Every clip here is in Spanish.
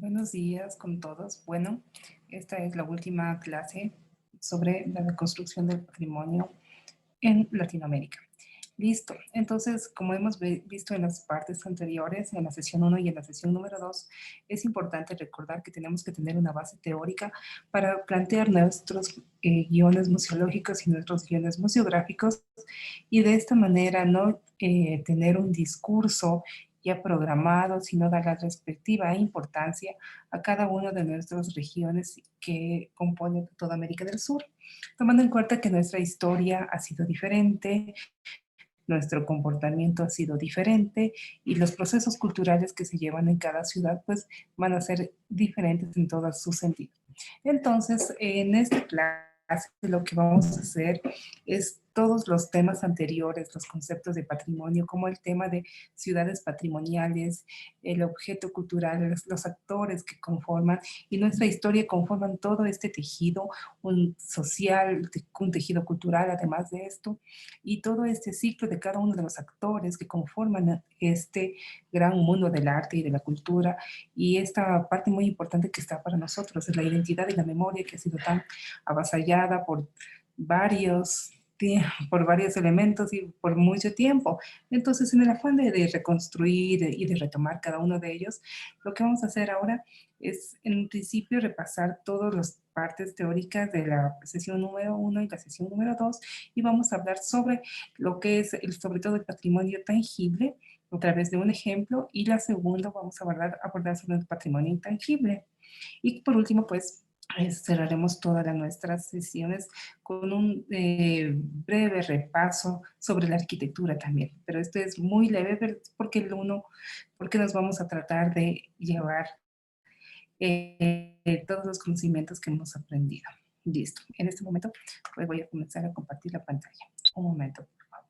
Buenos días con todos. Bueno, esta es la última clase sobre la reconstrucción del patrimonio en Latinoamérica. Listo. Entonces, como hemos visto en las partes anteriores, en la sesión 1 y en la sesión número 2, es importante recordar que tenemos que tener una base teórica para plantear nuestros guiones museológicos y nuestros guiones museográficos y de esta manera no tener un discurso ya programado, sino dar la respectiva importancia a cada una de nuestras regiones que componen toda América del Sur, tomando en cuenta que nuestra historia ha sido diferente, nuestro comportamiento ha sido diferente y los procesos culturales que se llevan en cada ciudad pues van a ser diferentes en todo su sentido. Entonces, en esta clase lo que vamos a hacer es todos los temas anteriores, los conceptos de patrimonio, como el tema de ciudades patrimoniales, el objeto cultural, los actores que conforman y nuestra historia conforman todo este tejido, un social, un tejido cultural además de esto, y todo este ciclo de cada uno de los actores que conforman este gran mundo del arte y de la cultura, y esta parte muy importante que está para nosotros es la identidad y la memoria que ha sido tan avasallada por varios por varios elementos y por mucho tiempo. Entonces, en el afán de reconstruir y de retomar cada uno de ellos, lo que vamos a hacer ahora es, en un principio, repasar todas las partes teóricas de la sesión número 1 y la sesión número 2 y vamos a hablar sobre lo que es, sobre todo, el patrimonio tangible a través de un ejemplo, y la segunda vamos a abordar sobre el patrimonio intangible. Y por último, pues cerraremos todas nuestras sesiones con un breve repaso sobre la arquitectura también. Pero esto es muy leve porque porque nos vamos a tratar de llevar todos los conocimientos que hemos aprendido. Listo. En este momento, pues voy a comenzar a compartir la pantalla. Un momento, por favor.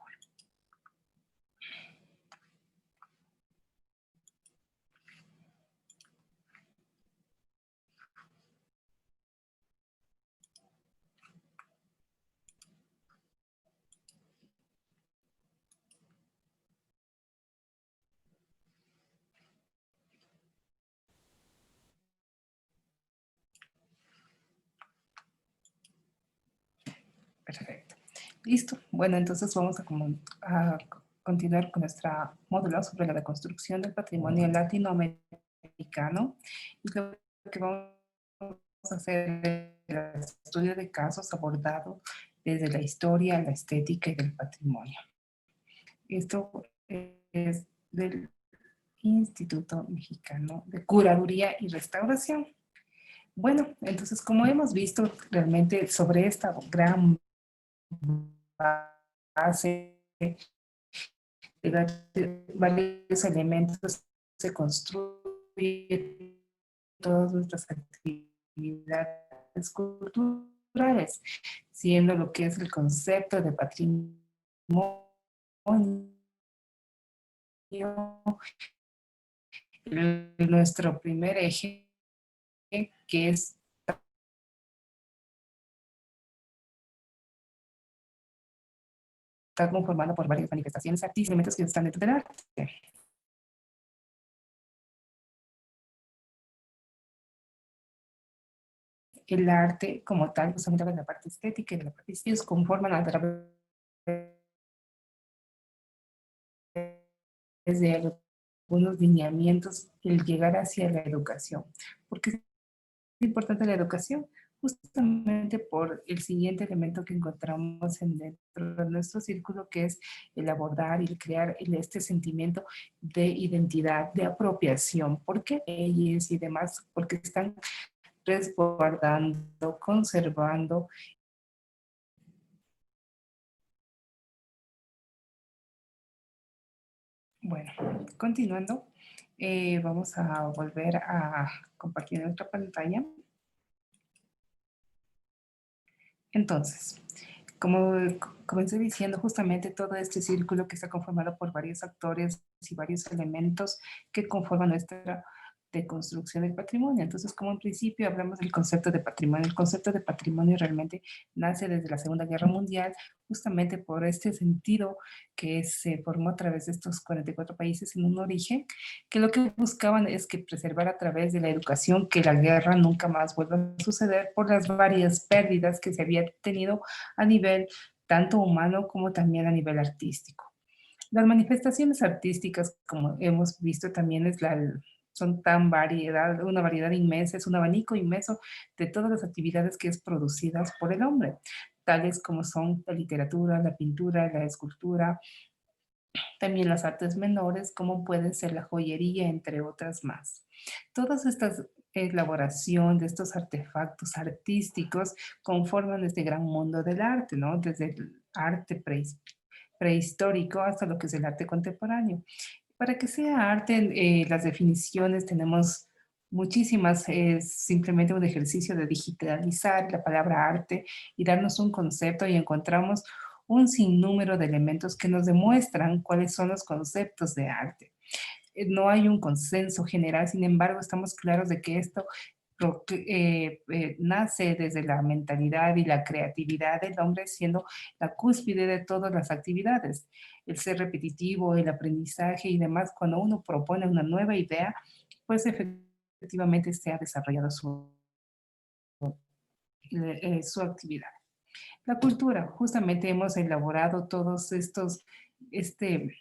Perfecto. Listo. Bueno, entonces vamos a continuar con nuestra módulo sobre la reconstrucción del patrimonio latinoamericano. Y lo que vamos a hacer es el estudio de casos abordado desde la historia, la estética y del patrimonio. Esto es del Instituto Mexicano de Curaduría y Restauración. Bueno, entonces como hemos visto realmente sobre esta gran base de varios elementos se construyen todas nuestras actividades culturales, siendo lo que es el concepto de patrimonio nuestro primer eje, que está conformado por varias manifestaciones artísticas, elementos que están dentro del arte. El arte como tal, justamente de la parte estética y de la parte ellos conforman a través de algunos lineamientos el llegar hacia la educación. ¿Por qué es importante la educación? Justamente por el siguiente elemento que encontramos dentro de nuestro círculo, que es el abordar y el crear este sentimiento de identidad, de apropiación. ¿Por qué ellos y demás? Porque están resguardando, conservando. Bueno, continuando, vamos a volver a compartir nuestra pantalla. Entonces, como comencé diciendo, justamente todo este círculo que está conformado por varios actores y varios elementos que conforman nuestra de construcción del patrimonio. Entonces, como en principio hablamos del concepto de patrimonio, el concepto de patrimonio realmente nace desde la Segunda Guerra Mundial, justamente por este sentido que se formó a través de estos 44 países en un origen, que lo que buscaban es que preservar a través de la educación que la guerra nunca más vuelva a suceder por las varias pérdidas que se había tenido a nivel tanto humano como también a nivel artístico. Las manifestaciones artísticas, como hemos visto también, son una variedad inmensa, es un abanico inmenso de todas las actividades que es producidas por el hombre, tales como son la literatura, la pintura, la escultura, también las artes menores, como pueden ser la joyería, entre otras más. Todas estas elaboración de estos artefactos artísticos conforman este gran mundo del arte, ¿no? Desde el arte prehistórico hasta lo que es el arte contemporáneo. Para que sea arte, las definiciones tenemos muchísimas, es simplemente un ejercicio de digitalizar la palabra arte y darnos un concepto y encontramos un sinnúmero de elementos que nos demuestran cuáles son los conceptos de arte. No hay un consenso general, sin embargo, estamos claros de que esto nace desde la mentalidad y la creatividad del hombre, siendo la cúspide de todas las actividades. El ser repetitivo, el aprendizaje y demás, cuando uno propone una nueva idea, pues efectivamente se ha desarrollado su actividad. La cultura, justamente hemos elaborado todos este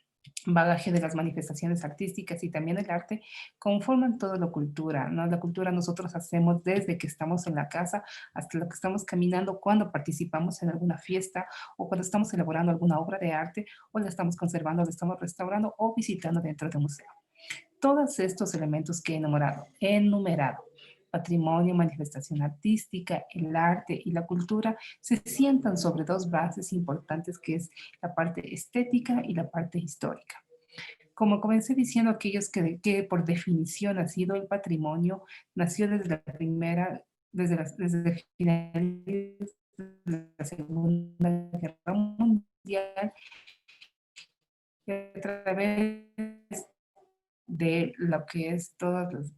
bagaje de las manifestaciones artísticas y también el arte, conforman toda la cultura, ¿no? La cultura nosotros hacemos desde que estamos en la casa hasta lo que estamos caminando cuando participamos en alguna fiesta o cuando estamos elaborando alguna obra de arte o la estamos conservando, la estamos restaurando o visitando dentro de un museo. Todos estos elementos que he enumerado, patrimonio, manifestación artística, el arte y la cultura, se sientan sobre dos bases importantes que es la parte estética y la parte histórica. Como comencé diciendo, que por definición ha sido el patrimonio, nació desde finales de la Segunda Guerra Mundial, y a través de lo que es todas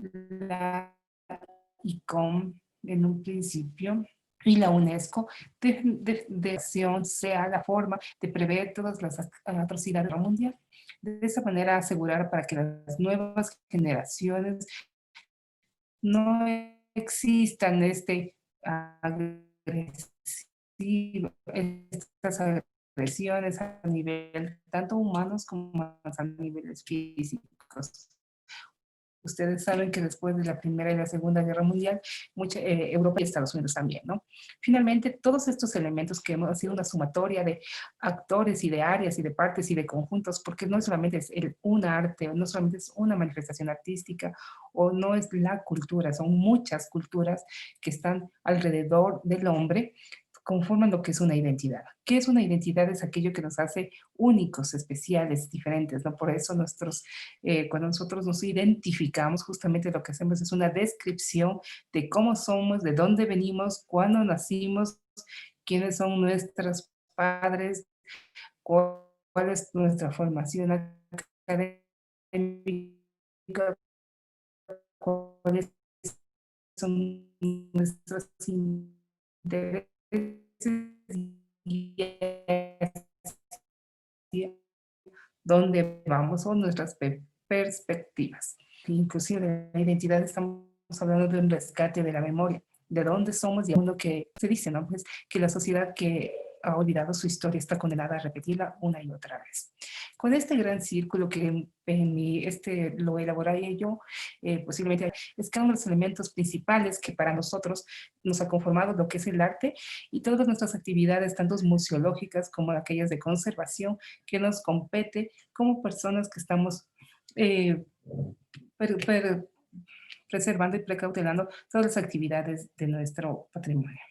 la ICOM en un principio y la UNESCO de acción sea la forma de prever todas las atrocidades mundial. De esa manera asegurar para que las nuevas generaciones no existan estas agresiones a nivel tanto humanos como a niveles físicos. Ustedes saben que después de la Primera y la Segunda Guerra Mundial, Europa y Estados Unidos también, ¿no? Finalmente, todos estos elementos que hemos sido una sumatoria de actores y de áreas y de partes y de conjuntos, porque no solamente es un arte, no solamente es una manifestación artística o no es la cultura, son muchas culturas que están alrededor del hombre, conforman lo que es una identidad. ¿Qué es una identidad? Es aquello que nos hace únicos, especiales, diferentes, ¿no? Por eso cuando nosotros nos identificamos, justamente lo que hacemos es una descripción de cómo somos, de dónde venimos, cuándo nacimos, quiénes son nuestros padres, cuál es nuestra formación académica, cuáles son nuestros intereses y dónde vamos o nuestras perspectivas. Inclusive la identidad estamos hablando de un rescate de la memoria, de dónde somos y a uno que se dice, ¿no? Pues que la sociedad que ha olvidado su historia está condenada a repetirla una y otra vez. Con este gran círculo que lo elaboré yo, posiblemente es que uno de los elementos principales que para nosotros nos ha conformado lo que es el arte y todas nuestras actividades, tanto museológicas como aquellas de conservación, que nos compete como personas que estamos eh, per- per- preservando y precautelando todas las actividades de nuestro patrimonio.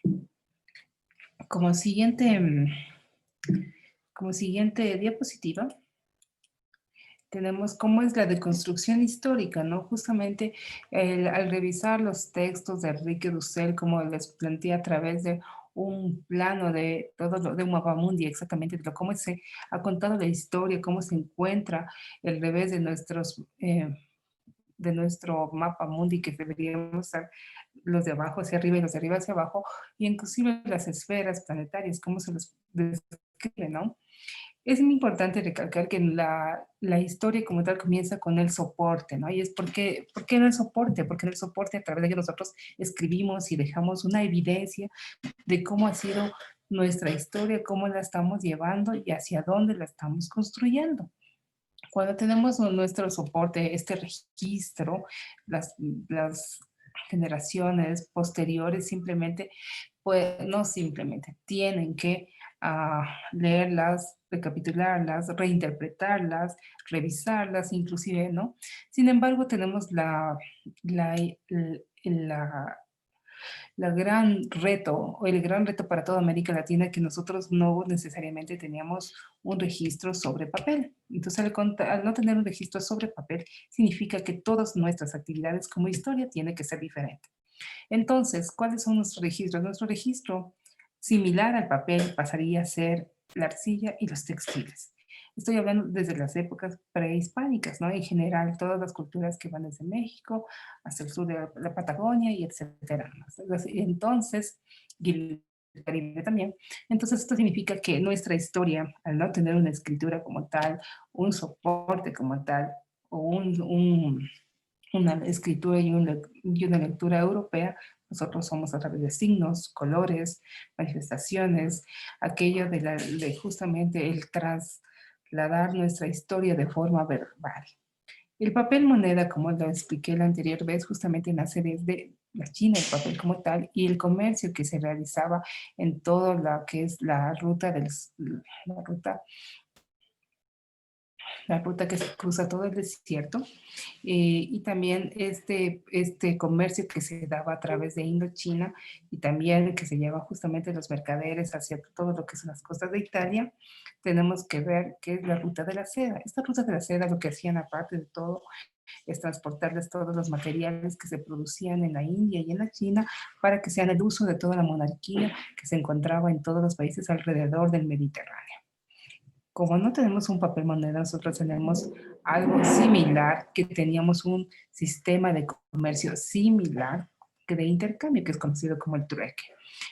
Como siguiente, como siguiente diapositiva, tenemos cómo es la deconstrucción histórica, ¿no? Justamente al revisar los textos de Enrique Dussel, como les plantea a través de un plano de todo de un mapamundi, exactamente, de cómo se ha contado la historia, cómo se encuentra el revés de de nuestro mapa mundi, que deberíamos estar los de abajo hacia arriba y los de arriba hacia abajo, y inclusive las esferas planetarias, cómo se los describe, ¿no? Es muy importante recalcar que la historia como tal comienza con el soporte, ¿no? Y es ¿por qué no el soporte? Porque en el soporte, a través de que nosotros escribimos y dejamos una evidencia de cómo ha sido nuestra historia, cómo la estamos llevando y hacia dónde la estamos construyendo. Cuando tenemos nuestro soporte, este registro, las generaciones posteriores simplemente, pues no simplemente, tienen que leerlas, recapitularlas, reinterpretarlas, revisarlas, inclusive, ¿no? Sin embargo, tenemos la, la la gran reto, o el gran reto para toda América Latina, que nosotros no necesariamente teníamos un registro sobre papel. Entonces, al no tener un registro sobre papel, significa que todas nuestras actividades como historia tienen que ser diferentes. Entonces, ¿cuáles son nuestros registros? Nuestro registro, similar al papel, pasaría a ser la arcilla y los textiles. Estoy hablando desde las épocas prehispánicas, ¿no? En general, todas las culturas que van desde México hasta el sur de la Patagonia y etcétera. Entonces, y el Caribe también. Entonces, esto significa que nuestra historia, al no tener una escritura como tal, un soporte como tal, o una escritura y una lectura europea, nosotros somos a través de signos, colores, manifestaciones, aquello de justamente el trasladar nuestra historia de forma verbal. El papel moneda, como lo expliqué la anterior vez, justamente nace desde la China, el papel como tal, y el comercio que se realizaba en todo lo que es la ruta la ruta que se cruza todo el desierto, y también este comercio que se daba a través de Indochina y también que se lleva justamente los mercaderes hacia todo lo que son las costas de Italia, tenemos que ver qué es la ruta de la seda. Esta ruta de la seda lo que hacían aparte de todo es transportarles todos los materiales que se producían en la India y en la China para que sean el uso de toda la monarquía que se encontraba en todos los países alrededor del Mediterráneo. Como no tenemos un papel moneda, nosotros tenemos algo similar, que teníamos un sistema de comercio similar que de intercambio, que es conocido como el trueque.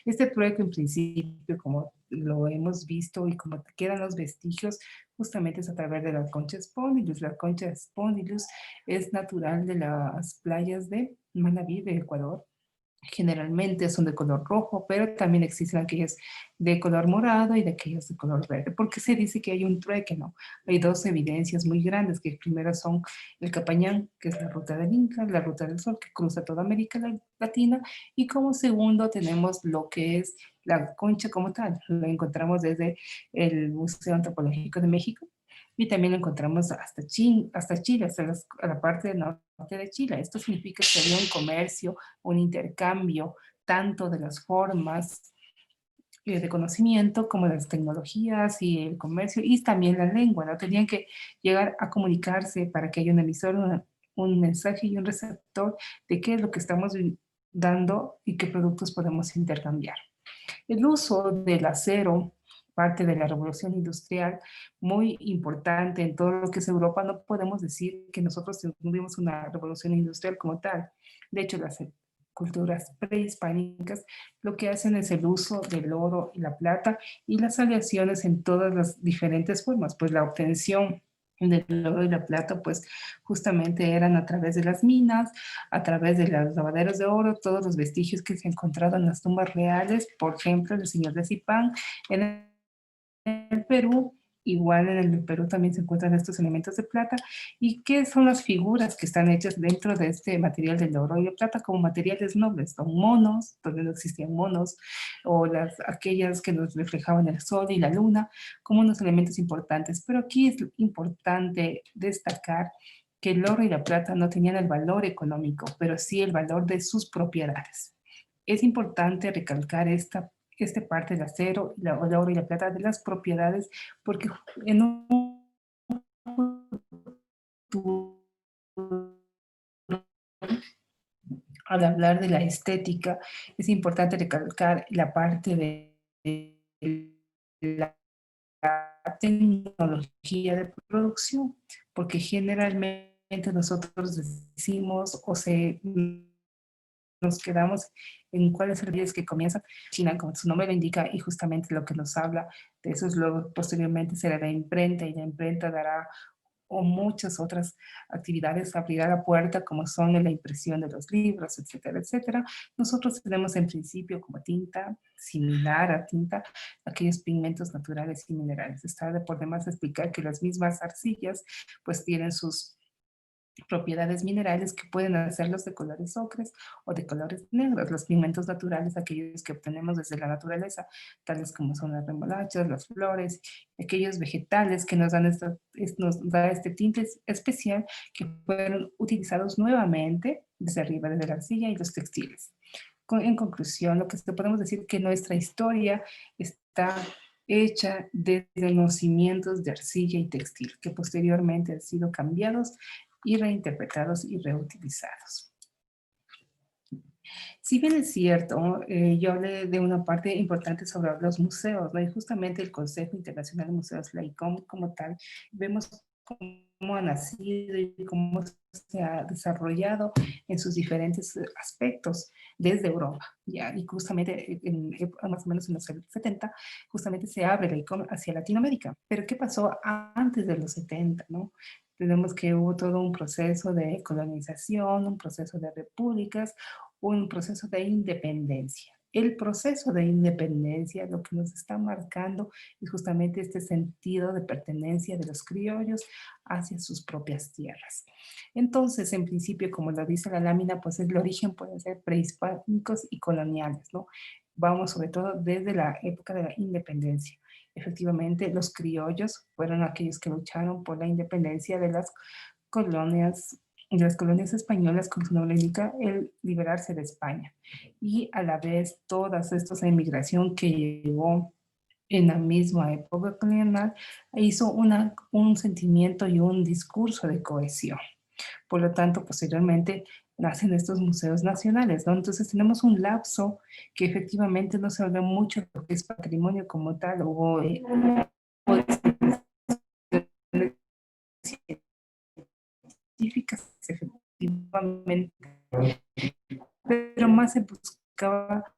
Este trueque, en principio, como lo hemos visto y como quedan los vestigios, justamente es a través de la concha spondylus. La concha spondylus es natural de las playas de Manabí, de Ecuador. Generalmente son de color rojo, pero también existen aquellas de color morado y de aquellas de color verde. ¿Por qué se dice que hay un trueque? No, hay dos evidencias muy grandes, que primero son el Capañán, que es la ruta del Inca, la ruta del Sol, que cruza toda América Latina, y como segundo tenemos lo que es la concha como tal. Lo encontramos desde el Museo Antropológico de México, y también lo encontramos hasta Chile, a la parte del norte de Chile. Esto significa que había un comercio, un intercambio, tanto de las formas de conocimiento como de las tecnologías y el comercio y también la lengua, ¿no? Tenían que llegar a comunicarse para que haya un emisor, un mensaje y un receptor de qué es lo que estamos dando y qué productos podemos intercambiar. El uso del acero, parte de la revolución industrial, muy importante en todo lo que es Europa, no podemos decir que nosotros tuvimos una revolución industrial como tal. De hecho, las culturas prehispánicas lo que hacen es el uso del oro y la plata y las aleaciones en todas las diferentes formas, pues la obtención del oro y la plata, pues justamente eran a través de las minas, a través de los lavaderos de oro, todos los vestigios que se han encontrado en las tumbas reales, por ejemplo, el señor de Zipán en el Perú. Igual en el Perú también se encuentran estos elementos de plata. ¿Y qué son las figuras que están hechas dentro de este material del oro y de plata como materiales nobles? Son monos, donde no existían monos, o aquellas que nos reflejaban el sol y la luna como unos elementos importantes. Pero aquí es importante destacar que el oro y la plata no tenían el valor económico, pero sí el valor de sus propiedades. Es importante recalcar esta parte del acero, el oro y la plata de las propiedades, porque en un futuro, al hablar de la estética, es importante recalcar la parte de la tecnología de producción, porque generalmente nosotros decimos o nos quedamos en cuáles son los días que comienza China, como su nombre lo indica, y justamente lo que nos habla de eso es luego posteriormente será la imprenta, y la imprenta dará o muchas otras actividades abrirá la puerta, como son la impresión de los libros, etcétera, etcétera. Nosotros tenemos en principio como tinta, similar a tinta, aquellos pigmentos naturales y minerales. Está de por demás explicar que las mismas arcillas pues tienen sus propiedades minerales que pueden hacerlos de colores ocres o de colores negros. Los pigmentos naturales, aquellos que obtenemos desde la naturaleza, tales como son las remolachas, las flores, aquellos vegetales que nos dan, nos da este tinte especial que fueron utilizados nuevamente desde arriba, desde la arcilla y los textiles. En conclusión, lo que podemos decir que nuestra historia está hecha desde los cimientos de arcilla y textil, que posteriormente han sido cambiados y reinterpretados y reutilizados. Si bien es cierto, yo hablé de una parte importante sobre los museos, ¿no? Y justamente el Consejo Internacional de Museos, la ICOM como tal, vemos cómo ha nacido y cómo se ha desarrollado en sus diferentes aspectos desde Europa, ¿ya? Y justamente más o menos en los 70, justamente se abre la ICOM hacia Latinoamérica. Pero ¿qué pasó antes de los 70, no? Tenemos que hubo todo un proceso de colonización, un proceso de repúblicas, un proceso de independencia. El proceso de independencia lo que nos está marcando es justamente este sentido de pertenencia de los criollos hacia sus propias tierras. Entonces, en principio, como lo dice la lámina, pues el origen puede ser prehispánicos y coloniales, ¿no? Vamos sobre todo desde la época de la independencia. Efectivamente, los criollos fueron aquellos que lucharon por la independencia colonias, de las colonias españolas, como su nombre indica, el liberarse de España. Y a la vez, todas estas emigración que llegó en la misma época colonial hizo un sentimiento y un discurso de cohesión. Por lo tanto, posteriormente nacen estos museos nacionales, ¿no? Entonces tenemos un lapso que efectivamente no se habla mucho de lo que es patrimonio como tal, hubo científicas, efectivamente, pero más se buscaba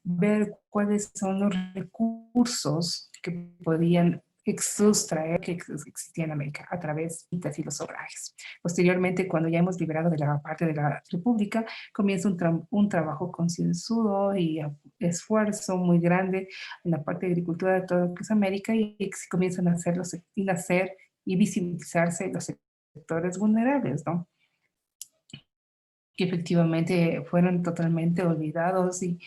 ver cuáles son los recursos que podían sustraer que existía en América a través de las y los obrajes. Posteriormente, cuando ya hemos liberado de la parte de la República, comienza un trabajo concienzudo y esfuerzo muy grande en la parte de agricultura de todo lo que es América y comienzan a nacer y visibilizarse los sectores vulnerables, ¿no? Que efectivamente fueron totalmente olvidados y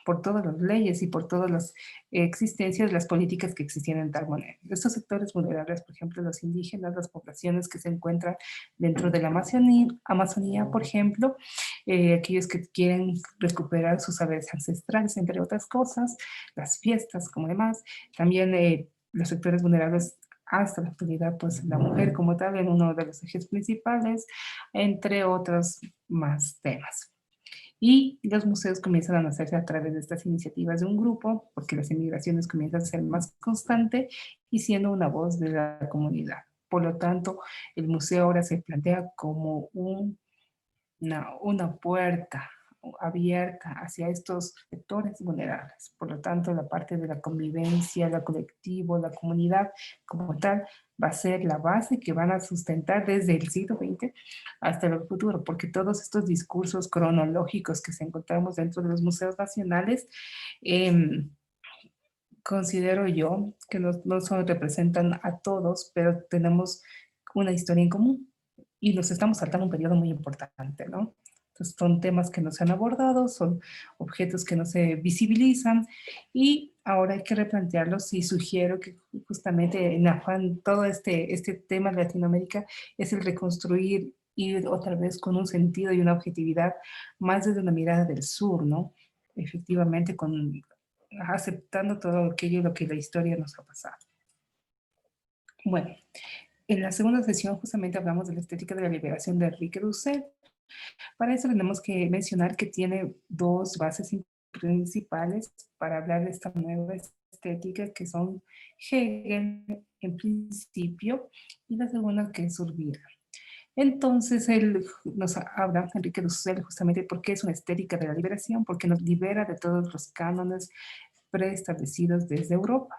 por todas las leyes y por todas las existencias, las políticas que existían en tal manera. Estos sectores vulnerables, por ejemplo, los indígenas, las poblaciones que se encuentran dentro de la Amazonía, por ejemplo, aquellos que quieren recuperar sus saberes ancestrales, entre otras cosas, las fiestas como demás, también los sectores vulnerables hasta la actualidad, pues la mujer como tal en uno de los ejes principales, entre otros más temas. Y los museos comienzan a nacerse a través de estas iniciativas de un grupo, porque las emigraciones comienzan a ser más constantes y siendo una voz de la comunidad. Por lo tanto, el museo ahora se plantea como una puerta abierta hacia estos sectores vulnerables. Por lo tanto, la parte de la convivencia, la colectivo, la comunidad como tal, va a ser la base que van a sustentar desde el siglo XX hasta el futuro, porque todos estos discursos cronológicos que se encontramos dentro de los museos nacionales, eh, considero yo que no solo representan a todos, pero tenemos una historia en común y nos estamos saltando un periodo muy importante, ¿no? Entonces son temas que no se han abordado, son objetos que no se visibilizan y ahora hay que replantearlos y sugiero que justamente en afán todo este tema de Latinoamérica es el reconstruir y otra vez con un sentido y una objetividad más desde una mirada del sur, ¿no? Efectivamente, aceptando todo aquello lo que la historia nos ha pasado. Bueno, en la segunda sesión justamente hablamos de la estética de la liberación de Enrique Dussel. Para eso tenemos que mencionar que tiene dos bases principales para hablar de esta nueva estética, que son Hegel en principio, y la segunda que es Urbina. Entonces, él nos habla, Enrique Dussel, justamente porque es una estética de la liberación, porque nos libera de todos los cánones preestablecidos desde Europa.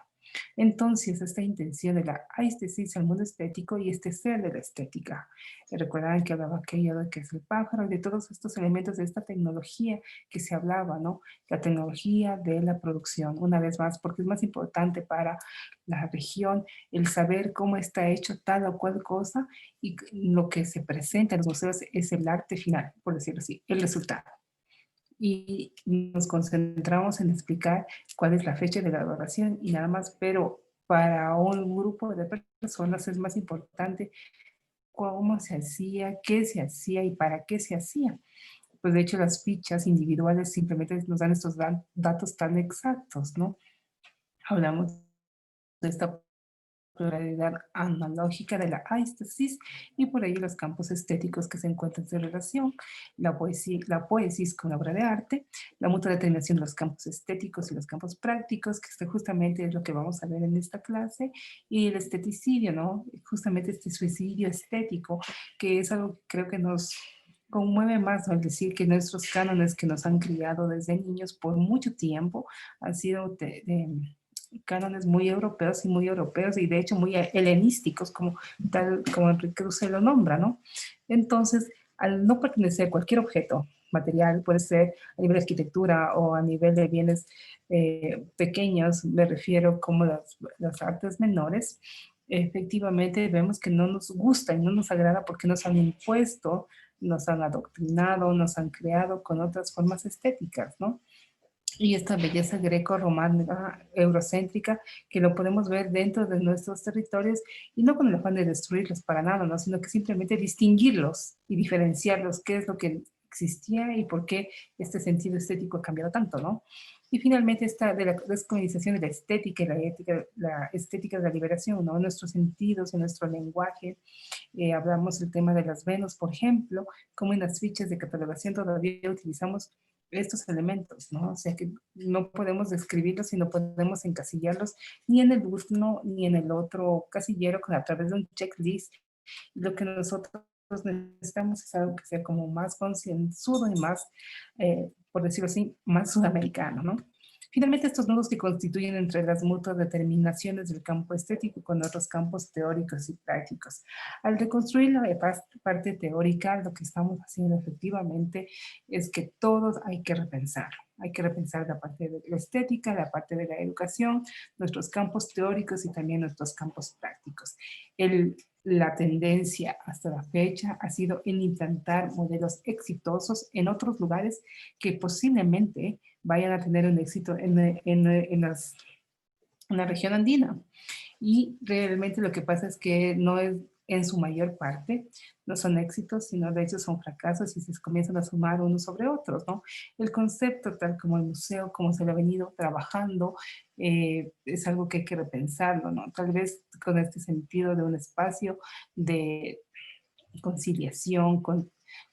Entonces, esta intención de la aistesis al mundo estético y este ser de la estética. Recuerdan que hablaba aquello de que es el pájaro y de todos estos elementos de esta tecnología que se hablaba, ¿no? La tecnología de la producción, una vez más, porque es más importante para la región el saber cómo está hecho tal o cual cosa y lo que se presenta en los museos es el arte final, por decirlo así, el resultado y nos concentramos en explicar cuál es la fecha de la adoración y nada más, pero para un grupo de personas es más importante cómo se hacía, qué se hacía y para qué se hacía. Pues de hecho las fichas individuales simplemente nos dan estos datos tan exactos, ¿no? Hablamos de esta pluralidad analógica de la éxtasis y por ello los campos estéticos que se encuentran en relación, la poesis con la obra de arte, la mutua determinación de los campos estéticos y los campos prácticos, que justamente es lo que vamos a ver en esta clase, y el esteticidio, ¿no? Justamente este suicidio estético, que es algo que creo que nos conmueve más al decir que nuestros cánones que nos han criado desde niños por mucho tiempo han sido cánones muy europeos y de hecho muy helenísticos, como tal como Enrique Dussel lo nombra, ¿no? Entonces, al no pertenecer a cualquier objeto material, puede ser a nivel de arquitectura o a nivel de bienes pequeños, me refiero como las artes menores, efectivamente vemos que no nos gusta y no nos agrada porque nos han impuesto, nos han adoctrinado, nos han creado con otras formas estéticas, ¿no? Y esta belleza greco-romana eurocéntrica que lo podemos ver dentro de nuestros territorios y no con el afán de destruirlos para nada, ¿no? Sino que simplemente distinguirlos y diferenciarlos, qué es lo que existía y por qué este sentido estético ha cambiado tanto, ¿no? Y finalmente esta de la descolonización de la estética y la estética de la liberación, ¿no? Nuestros sentidos, en nuestro lenguaje. Hablamos del tema de las Venus, por ejemplo, como en las fichas de catalogación todavía utilizamos estos elementos, ¿no? O sea que no podemos describirlos y no podemos encasillarlos ni en el uno ni en el otro casillero a través de un checklist. Lo que nosotros necesitamos es algo que sea como más concienzudo y más, por decirlo así, más sudamericano, ¿no? Finalmente, estos nudos que constituyen entre las mutuas determinaciones del campo estético con otros campos teóricos y prácticos. Al reconstruir la parte teórica, lo que estamos haciendo efectivamente es que todos hay que repensar. Hay que repensar la parte de la estética, la parte de la educación, nuestros campos teóricos y también nuestros campos prácticos. La tendencia hasta la fecha ha sido en implantar modelos exitosos en otros lugares que posiblemente vayan a tener un éxito en la región andina. Y realmente lo que pasa es que no es en su mayor parte, no son éxitos, sino de hecho son fracasos y se comienzan a sumar unos sobre otros, ¿no? El concepto, tal como el museo, como se lo ha venido trabajando, es algo que hay que repensarlo, ¿no? Tal vez con este sentido de un espacio de conciliación, con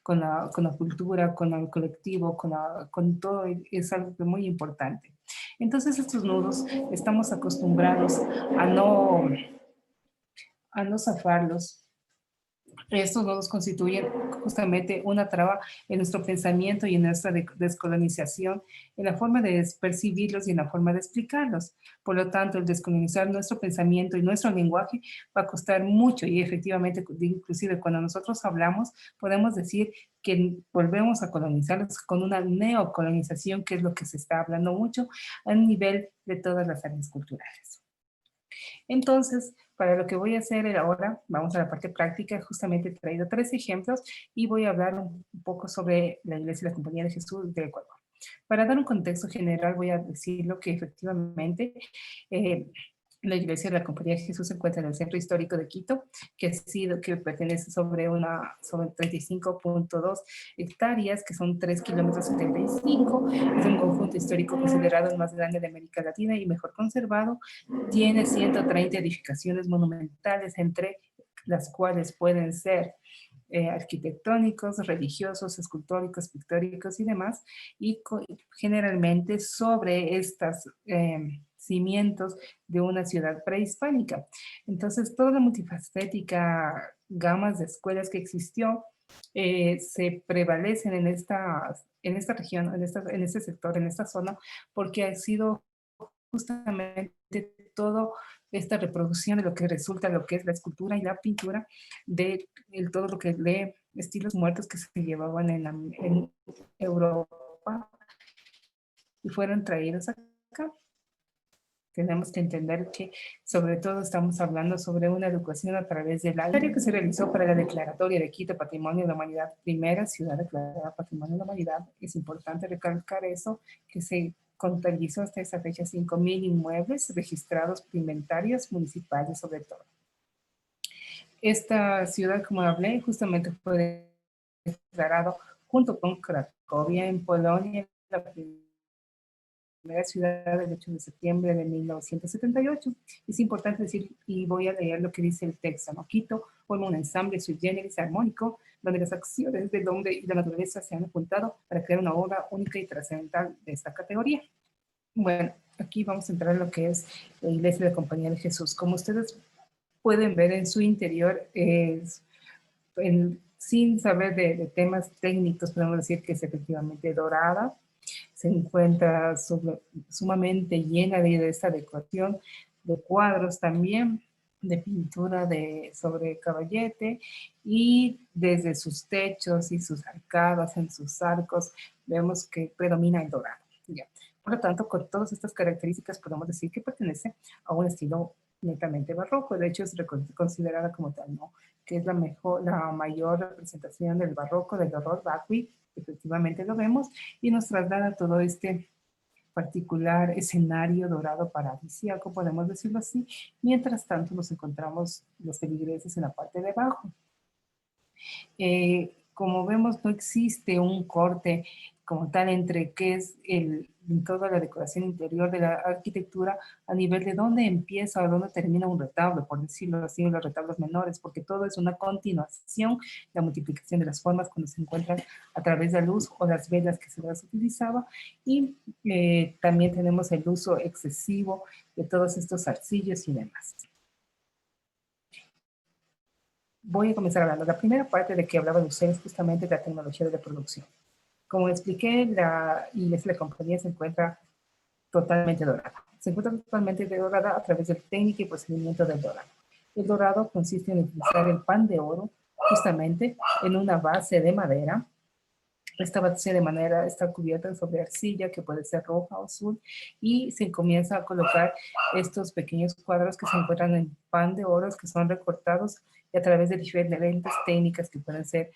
la cultura, con el colectivo, con todo, es algo muy importante. Entonces estos nudos estamos acostumbrados a a no zafarlos. Estos nodos constituyen justamente una traba en nuestro pensamiento y en nuestra descolonización, en la forma de percibirlos y en la forma de explicarlos. Por lo tanto, el descolonizar nuestro pensamiento y nuestro lenguaje va a costar mucho y efectivamente, inclusive cuando nosotros hablamos, podemos decir que volvemos a colonizarlos con una neocolonización, que es lo que se está hablando mucho a nivel de todas las áreas culturales. Entonces, para lo que voy a hacer ahora, vamos a la parte práctica, justamente he traído 3 ejemplos y voy a hablar un poco sobre la Iglesia y la Compañía de Jesús de Ecuador. Para dar un contexto general, voy a decirlo que efectivamente eh, la Iglesia de la Compañía de Jesús se encuentra en el centro histórico de Quito, que pertenece sobre 35.2 hectáreas, que son 3 kilómetros 75. Es un conjunto histórico considerado el más grande de América Latina y mejor conservado. Tiene 130 edificaciones monumentales, entre las cuales pueden ser arquitectónicos, religiosos, escultóricos, pictóricos y demás, y generalmente sobre estas cimientos de una ciudad prehispánica. Entonces, toda la multifacética gamas de escuelas que existió se prevalecen en esta región, en este sector, en esta zona, porque ha sido justamente todo esta reproducción de lo que resulta lo que es la escultura y la pintura de todo lo que de estilos muertos que se llevaban en Europa y fueron traídos acá. Tenemos que entender que sobre todo estamos hablando sobre una educación a través del aire que se realizó para la Declaratoria de Quito Patrimonio de la Humanidad, primera ciudad declarada Patrimonio de la Humanidad. Es importante recalcar eso, que se contabilizó hasta esa fecha 5.000 inmuebles registrados inventarios municipales sobre todo. Esta ciudad, como hablé, justamente fue declarado junto con Cracovia en Polonia, la primera ciudad del 8 de septiembre de 1978. Es importante decir, y voy a leer lo que dice el texto, ¿no? Quito forma un ensamble sui generis armónico, donde las acciones del hombre y la naturaleza se han juntado para crear una obra única y trascendental de esta categoría. Bueno, aquí vamos a entrar en lo que es la Iglesia de la Compañía de Jesús. Como ustedes pueden ver en su interior, sin saber de temas técnicos, podemos decir que es efectivamente dorada, se encuentra sumamente llena de esta decoración, de cuadros también, de pintura sobre caballete, y desde sus techos y sus arcadas, en sus arcos, vemos que predomina el dorado. ¿Ya? Por lo tanto, con todas estas características podemos decir que pertenece a un estilo netamente barroco. De hecho, es considerada como tal, ¿no? Que es la mayor representación del barroco, del horror vacui. Efectivamente lo vemos, y nos traslada todo este particular escenario dorado paradisíaco, podemos decirlo así. Mientras tanto, nos encontramos los feligreses en la parte de abajo. Como vemos, no existe un corte como tal entre qué es toda la decoración interior de la arquitectura a nivel de dónde empieza o dónde termina un retablo, por decirlo así, los retablos menores, porque todo es una continuación, la multiplicación de las formas cuando se encuentran a través de la luz o las velas que se las utilizaba, y también tenemos el uso excesivo de todos estos arcillos y demás. Voy a comenzar hablando. La primera parte de que hablaba de ustedes justamente de la tecnología de la producción. Como expliqué, la Iglesia de la Compañía se encuentra totalmente dorada. Se encuentra totalmente dorada a través de la técnica y procedimiento del dorado. El dorado consiste en utilizar el pan de oro justamente en una base de madera. Esta base de madera está cubierta sobre arcilla que puede ser roja o azul, y se comienza a colocar estos pequeños cuadros que se encuentran en pan de oro, que son recortados, y a través de diferentes técnicas que pueden ser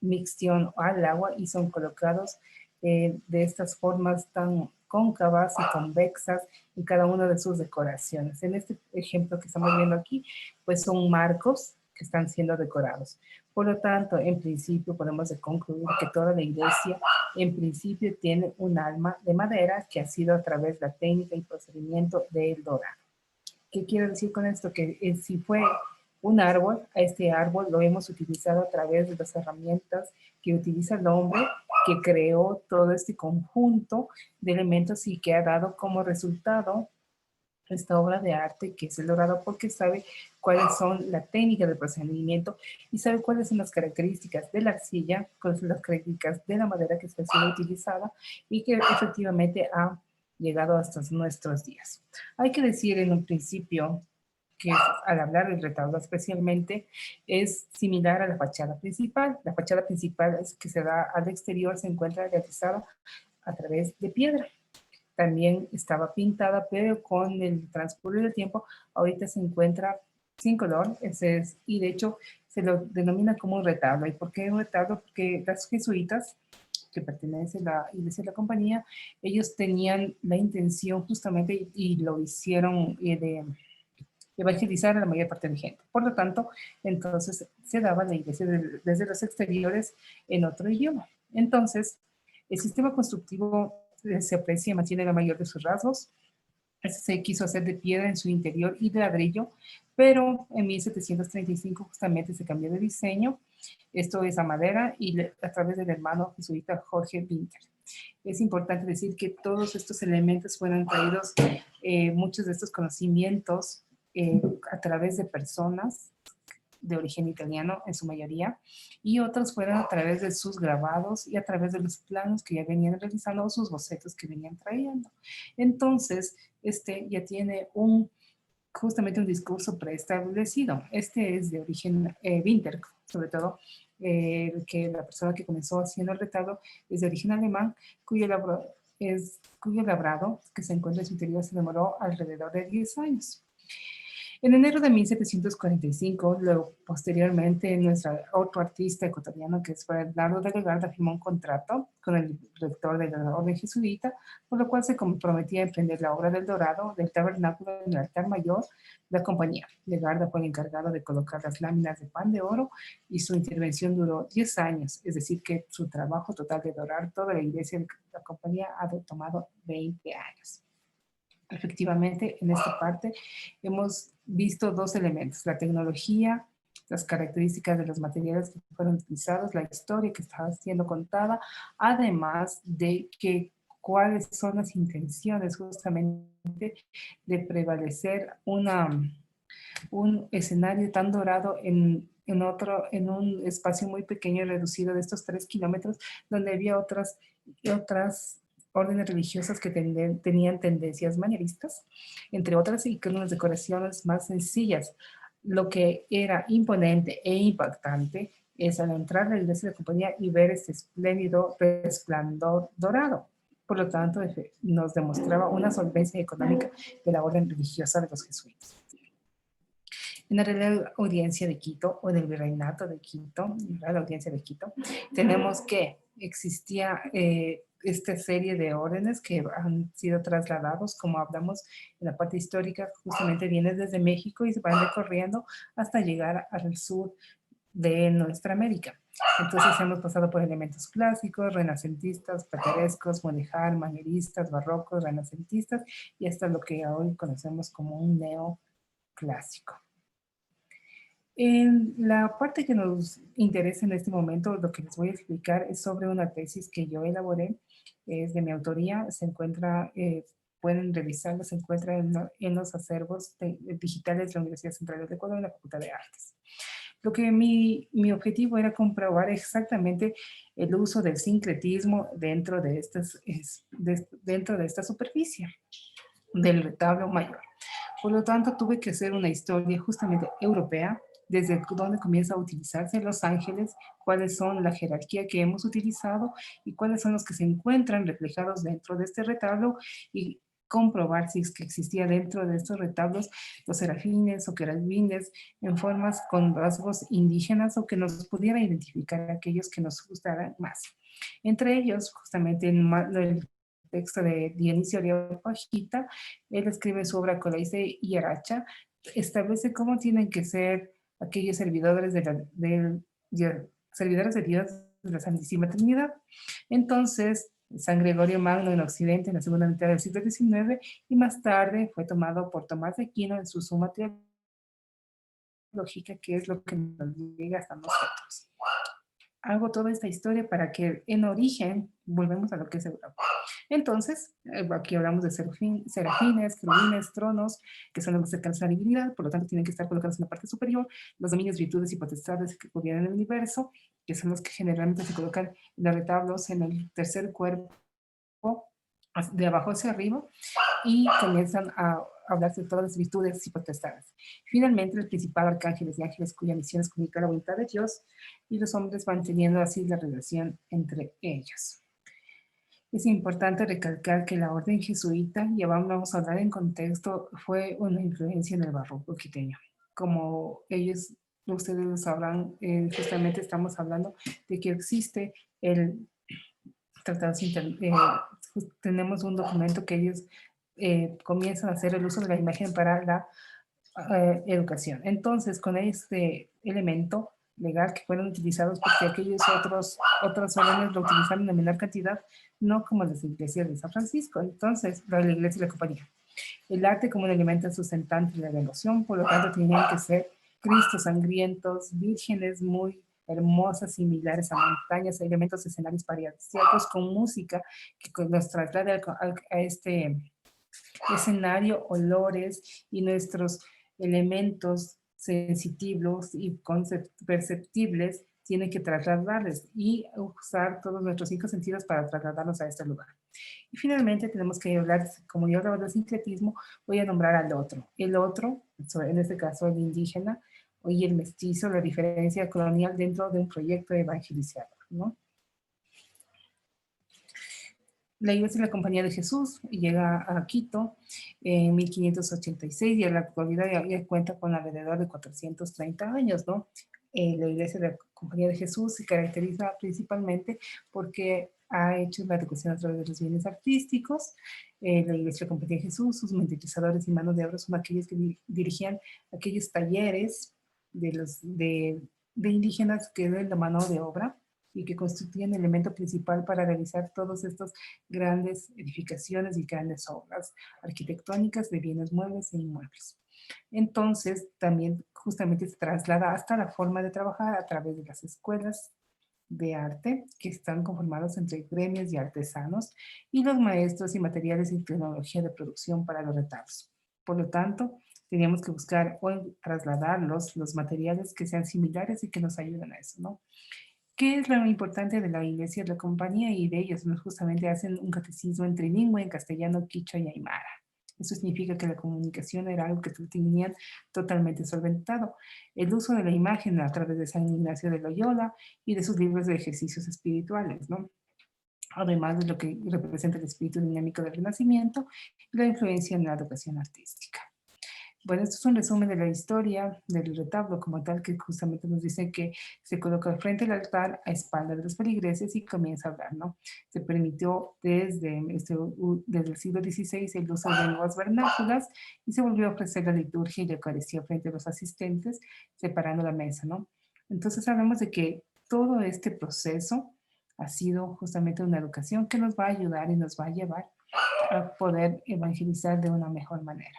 mixción al agua, y son colocados de estas formas tan cóncavas y convexas en cada una de sus decoraciones. En este ejemplo que estamos viendo aquí, pues son marcos que están siendo decorados. Por lo tanto, en principio podemos concluir que toda la iglesia en principio tiene un alma de madera que ha sido a través de la técnica y procedimiento del dorado. ¿Qué quiero decir con esto? Que si fue un árbol, a este árbol lo hemos utilizado a través de las herramientas que utiliza el hombre, que creó todo este conjunto de elementos y que ha dado como resultado esta obra de arte que es el dorado, porque sabe cuáles son la técnica del procedimiento y sabe cuáles son las características de la arcilla, cuáles son las características de la madera que se ha sido utilizada y que efectivamente ha llegado hasta nuestros días. Hay que decir en un principio que al hablar del retablo especialmente es similar a la fachada principal. La fachada principal es que se da al exterior, se encuentra realizada a través de piedra. También estaba pintada, pero con el transcurrir del tiempo, ahorita se encuentra sin color, y de hecho se lo denomina como un retablo. ¿Y por qué un retablo? Porque los jesuitas, que pertenecen a la Iglesia de la Compañía, ellos tenían la intención justamente, y lo hicieron de evangelizar a la mayor parte de la gente. Por lo tanto, entonces se daba la iglesia desde los exteriores en otro idioma. Entonces, el sistema constructivo se aprecia y mantiene la mayor de sus rasgos. Este se quiso hacer de piedra en su interior y de ladrillo, pero en 1735 justamente se cambió de diseño. Esto es a madera, y a través del hermano jesuita Jorge Winter. Es importante decir que todos estos elementos fueron traídos, muchos de estos conocimientos, a través de personas de origen italiano en su mayoría, y otros fueron a través de sus grabados y a través de los planos que ya venían realizando o sus bocetos que venían trayendo. Entonces, este ya tiene justamente un discurso preestablecido. Este es de origen Winter, sobre todo, que la persona que comenzó haciendo el retablo es de origen alemán, cuyo labrado que se encuentra en su interior se demoró alrededor de 10 años. En enero de 1745, luego, posteriormente, otro artista ecuatoriano, que es Bernardo de Legarda, firmó un contrato con el rector de la Orden Jesuita, por lo cual se comprometía a emprender la obra del Dorado del tabernáculo en el altar mayor de la compañía. Legarda fue el encargado de colocar las láminas de pan de oro y su intervención duró 10 años, es decir, que su trabajo total de dorar toda la iglesia de la compañía ha tomado 20 años. Efectivamente, en esta parte hemos visto dos elementos: la tecnología, las características de los materiales que fueron utilizados, la historia que estaba siendo contada, además de que cuáles son las intenciones justamente de prevalecer un escenario tan dorado en un espacio muy pequeño y reducido de estos 3 kilómetros, donde había otras órdenes religiosas que tenían tendencias manieristas, entre otras, y con unas decoraciones más sencillas. Lo que era imponente e impactante es al entrar a la iglesia de la compañía y ver este espléndido resplandor dorado. Por lo tanto, nos demostraba una solvencia económica de la orden religiosa de los jesuitas. En la Real Audiencia de Quito, o del Virreinato de Quito, la Audiencia de Quito, tenemos que existía esta serie de órdenes que han sido trasladados, como hablamos en la parte histórica, justamente viene desde México y se van recorriendo hasta llegar al sur de nuestra América. Entonces hemos pasado por elementos clásicos, renacentistas, platerescos, mudéjar, manieristas, barrocos, renacentistas y hasta lo que hoy conocemos como un neoclásico. En la parte que nos interesa en este momento, lo que les voy a explicar es sobre una tesis que yo elaboré, es de mi autoría, se encuentra, pueden revisarlo, se encuentra en los acervos digitales de la Universidad Central del Ecuador en la Facultad de Artes. Lo que mi objetivo era comprobar exactamente el uso del sincretismo dentro de esta superficie del retablo mayor. Por lo tanto, tuve que hacer una historia justamente europea, desde dónde comienza a utilizarse los ángeles, cuáles son la jerarquía que hemos utilizado y cuáles son los que se encuentran reflejados dentro de este retablo, y comprobar si es que existía dentro de estos retablos los serafines o querubines en formas con rasgos indígenas o que nos pudiera identificar aquellos que nos gustaran más. Entre ellos, justamente en el texto de Dionisio Areopagita, él escribe su obra Colaise y Aracha, establece cómo tienen que ser aquellos servidores servidores de Dios de la Santísima Trinidad. Entonces, San Gregorio Magno en Occidente en la segunda mitad del siglo XIX, y más tarde fue tomado por Tomás de Aquino en su Suma Teológica, que es lo que nos llega hasta nosotros. Hago toda esta historia para que en origen volvemos a lo que es Europa. Entonces, aquí hablamos de serafines, querubines, tronos, que son los cercanos a la divinidad, por lo tanto tienen que estar colocados en la parte superior, los dominios, virtudes y potestades que gobiernan el universo, que son los que generalmente se colocan en los retablos en el tercer cuerpo, de abajo hacia arriba, y comienzan a hablar de todas las virtudes y potestades. Finalmente, el principal arcángeles y ángeles cuya misión es comunicar la voluntad de Dios, y los hombres van teniendo así la relación entre ellos. Es importante recalcar que la orden jesuita, ya vamos a hablar en contexto, fue una influencia en el barroco quiteño. Como ustedes lo sabrán, justamente estamos hablando de que existe el tratado, tenemos un documento que ellos comienzan a hacer el uso de la imagen para la educación. Entonces, con este elemento legal que fueron utilizados, porque aquellos otros órdenes lo utilizaron en menor cantidad, no como las iglesias de San Francisco. Entonces, la iglesia y la compañía. El arte como un elemento sustentante de la devoción, por lo tanto, tenían que ser Cristos sangrientos, vírgenes muy hermosas, similares a montañas, elementos, escenarios paradisíacos con música que nos traslada a este escenario, olores y nuestros elementos sensitivos y perceptibles tienen que trasladarles y usar todos nuestros 5 sentidos para trasladarnos a este lugar. Y finalmente tenemos que hablar, como yo hablaba del sincretismo, voy a nombrar al otro. El otro, en este caso el indígena y el mestizo, la diferencia colonial dentro de un proyecto evangelizador, ¿no? La Iglesia de la Compañía de Jesús llega a Quito en 1586 y en la actualidad ya cuenta con alrededor de 430 años, ¿no? La Iglesia de la Compañía de Jesús se caracteriza principalmente porque ha hecho la educación a través de los bienes artísticos. La Iglesia de la Compañía de Jesús, sus monetizadores y manos de obra son aquellos que dirigían aquellos talleres de indígenas que den la mano de obra y que constituyen el elemento principal para realizar todas estas grandes edificaciones y grandes obras arquitectónicas de bienes muebles e inmuebles. Entonces, también justamente se traslada hasta la forma de trabajar a través de las escuelas de arte que están conformados entre gremios y artesanos y los maestros y materiales y tecnología de producción para los retablos. Por lo tanto, teníamos que buscar o trasladar los materiales que sean similares y que nos ayuden a eso, ¿no? ¿Qué es lo importante de la Iglesia de la Compañía y de ellos? ¿No? Justamente hacen un catecismo en trilingüe, en castellano, quichua y aymara. Eso significa que la comunicación era algo que tenían totalmente solventado. El uso de la imagen a través de San Ignacio de Loyola y de sus libros de ejercicios espirituales, ¿no? Además de lo que representa el espíritu dinámico del Renacimiento y la influencia en la educación artística. Bueno, esto es un resumen de la historia del retablo como tal, que justamente nos dice que se coloca al frente del altar a espaldas de los feligreses y comienza a hablar, ¿no? Se permitió desde el siglo XVI el uso de lenguas vernáculas y se volvió a ofrecer la liturgia y la Eucaristía frente a los asistentes, separando la mesa, ¿no? Entonces hablamos de que todo este proceso ha sido justamente una educación que nos va a ayudar y nos va a llevar a poder evangelizar de una mejor manera.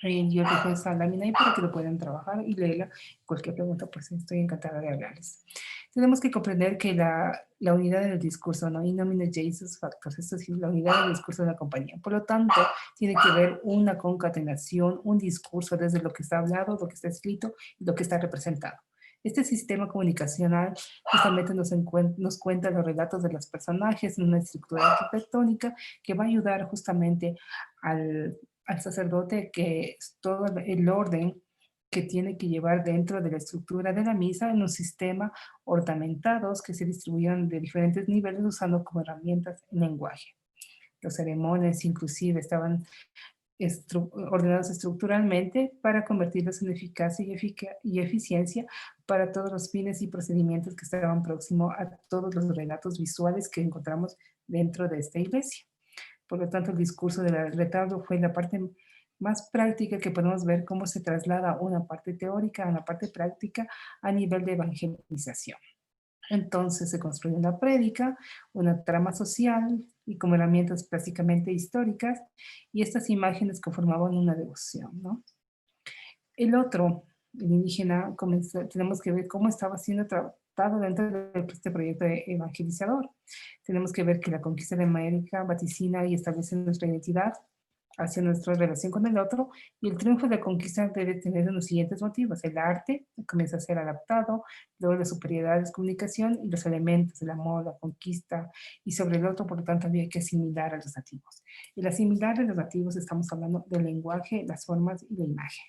Yo dejo esa lámina ahí para que lo puedan trabajar y leerla. Cualquier pregunta, pues estoy encantada de hablarles. Tenemos que comprender que la unidad en el discurso, ¿no? In nomine Jesus factors, esto es la unidad del discurso de la compañía. Por lo tanto, tiene que ver una concatenación, un discurso desde lo que está hablado, lo que está escrito y lo que está representado. Este sistema comunicacional justamente nos cuenta los relatos de los personajes en una estructura arquitectónica que va a ayudar justamente al sacerdote que es todo el orden que tiene que llevar dentro de la estructura de la misa en un sistema ornamentados que se distribuyeron de diferentes niveles usando como herramientas el lenguaje. Los ceremonias inclusive estaban ordenados estructuralmente para convertirlos en eficacia y eficiencia para todos los fines y procedimientos que estaban próximos a todos los relatos visuales que encontramos dentro de esta iglesia. Por lo tanto, el discurso del retablo fue la parte más práctica que podemos ver cómo se traslada una parte teórica a una parte práctica a nivel de evangelización. Entonces se construye una prédica, una trama social y como herramientas prácticamente históricas, y estas imágenes conformaban una devoción, ¿no? El otro, el indígena, tenemos que ver cómo estaba siendo tratado dentro de este proyecto evangelizador. Tenemos que ver que la conquista de América vaticina y establece nuestra identidad hacia nuestra relación con el otro, y el triunfo de la conquista debe tener los siguientes motivos. El arte comienza a ser adaptado, luego la superioridad de comunicación y los elementos, el amor, la conquista, y sobre el otro, por lo tanto, había que asimilar a los nativos. Y el asimilar a los nativos estamos hablando del lenguaje, las formas y la imagen.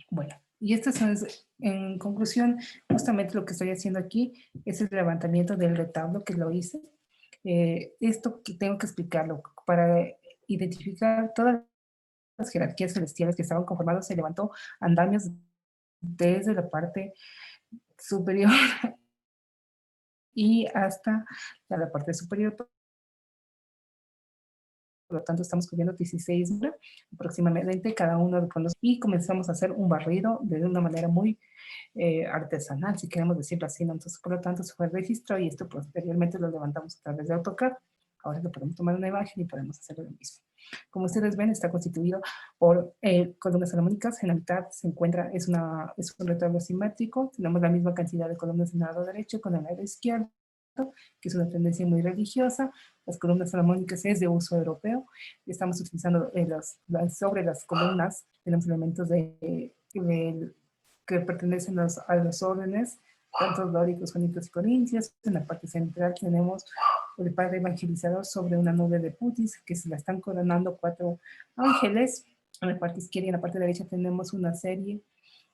Bueno, y esto es, en conclusión, justamente lo que estoy haciendo aquí es el levantamiento del retablo que lo hice. Esto que tengo que explicarlo para identificar todas las jerarquías celestiales que estaban conformadas. Se levantó andamios desde la parte superior y hasta la parte superior. Por lo tanto, estamos cubriendo 16 aproximadamente cada uno con los, y comenzamos a hacer un barrido de una manera muy artesanal, si queremos decirlo así, ¿no? Entonces, por lo tanto, se fue el registro y esto posteriormente lo levantamos a través de AutoCAD. Ahora lo podemos tomar una imagen y podemos hacer lo mismo. Como ustedes ven, está constituido por columnas salomónicas. En la mitad se encuentra, es un retablo simétrico. Tenemos la misma cantidad de columnas en el lado derecho con el lado izquierdo, que es una tendencia muy religiosa. Las columnas salomónicas es de uso europeo. Estamos utilizando sobre las columnas, tenemos elementos que pertenecen a los órdenes, tanto dóricos, jónicos y corintios. En la parte central tenemos el padre evangelizador sobre una nube de putis, que se la están coronando 4 ángeles. En la parte izquierda y en la parte derecha tenemos una serie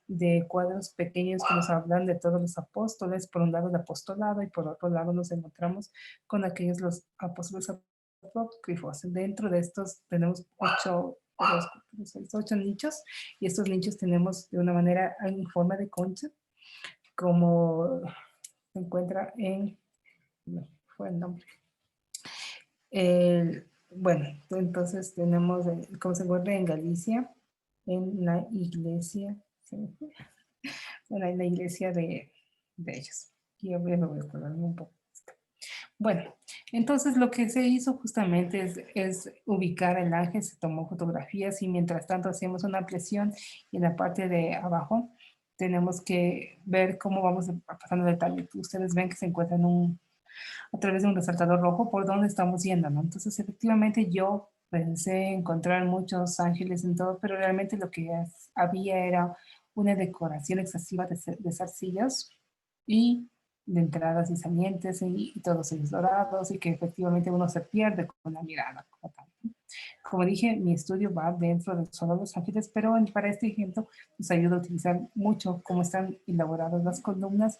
de cuadros pequeños que nos hablan de todos los apóstoles. Por un lado el apostolado y por otro lado nos encontramos con aquellos los apóstoles apócrifos. Dentro de estos tenemos 8 nichos, y estos nichos tenemos de una manera en forma de concha, como se encuentra en, no fue el nombre. Bueno, entonces tenemos, como se encuentra en Galicia, en la iglesia, bueno, en la iglesia de ellos. Y me voy a acordar un poco. Bueno, entonces lo que se hizo justamente es ubicar el ángel, se tomó fotografías y mientras tanto hacemos una ampliación y en la parte de abajo tenemos que ver cómo vamos pasando el detalle. Ustedes ven que se encuentra a través de un resaltador rojo por dónde estamos yendo, ¿no? Entonces efectivamente yo pensé encontrar muchos ángeles en todo, pero realmente lo que había era una decoración excesiva de zarcillos y de entradas y salientes y todos ellos dorados y que efectivamente uno se pierde con la mirada como tal. Como dije, mi estudio va dentro de solo los ángeles, pero para este ejemplo nos ayuda a utilizar mucho cómo están elaboradas las columnas